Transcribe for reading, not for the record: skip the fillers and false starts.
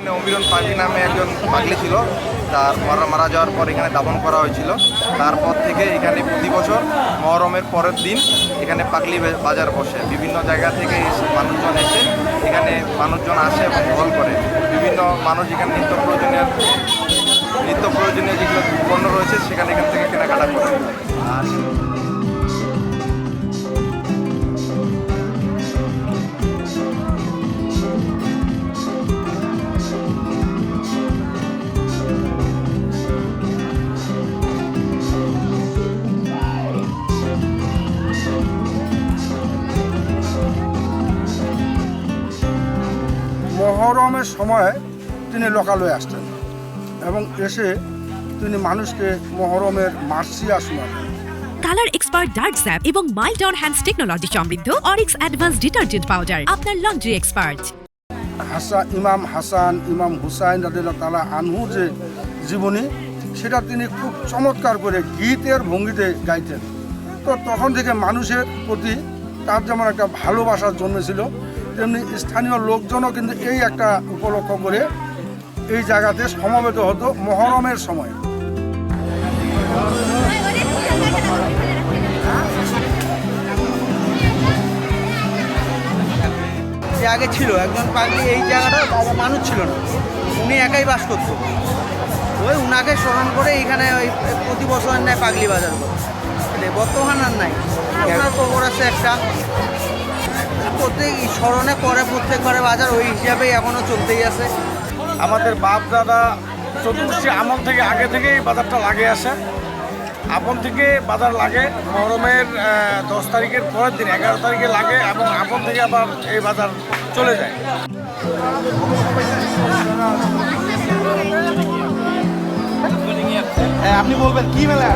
এখানে অমিরন পাগলি নামে একজন পাগলি ছিল, তার মারা যাওয়ার পর এখানে দাফন করা হয়েছিল। তারপর থেকে এখানে প্রতি বছর মহরমের পরের দিন এখানে পাগলি বাজার বসে। বিভিন্ন জায়গা থেকে মানুষজন এসে এখানে মানুষজন আসে এবং হল করে। বিভিন্ন মানুষ এখানে নিত্য প্রয়োজনীয় যেগুলো পণ্য রয়েছে সেখানে এখান থেকে কেনাকাটা করে। আর মহরমের সময় তিনি লোকালয়ে আসতেন এবং এসে তিনি মানুষকে মহরমের মার্সিয়া শোনাতেন। কালার এক্সপার্ট ডার্ক স্যাপ এবং মাইল্ড অন হ্যান্ডস টেকনোলজি সমৃদ্ধ অরিক্স অ্যাডভান্স ডিটারজেন্ট পাউডার আপনার লন্ড্রি এক্সপার্ট। ইমাম হাসান, ইমাম হুসাইন রাদিয়াল্লাহু তাআলা আনহুর যে জীবনী, সেটা তিনি খুব চমৎকার করে গীতের ভঙ্গিতে গাইতেন। তো তখন থেকে মানুষের প্রতি তার যেমন একটা ভালোবাসা জন্মেছিল, তেমনি স্থানীয় লোকজনও কিন্তু এই একটা উপলক্ষ করে এই জায়গাতে সমবেত হতো মহরমের সময়। যে আগে ছিল একজন পাগলি, এই জায়গাটা মানুষ ছিল না, উনি একাই বাস করত। ওই উনাকে স্মরণ করে এইখানে ওই প্রতি বছর নেয় পাগলি বাজার করে। বর্তমান আর নাই, ওনার কবর আছে একটা, প্রত্যেক স্মরণে করে প্রত্যেকবারে বাজার ওই হিসাবেই এখনও চলতেই আছে। আমাদের বাপ দাদা চতুর্থী আমল থেকে আগে থেকেই বাজারটা লাগে আসে। আপন থেকে বাজার লাগে মহরমের 10 তারিখের পরের দিন 11 তারিখে লাগে এবং আপন থেকে আবার এই বাজার চলে যায়। আপনি বলবেন কি মেলা?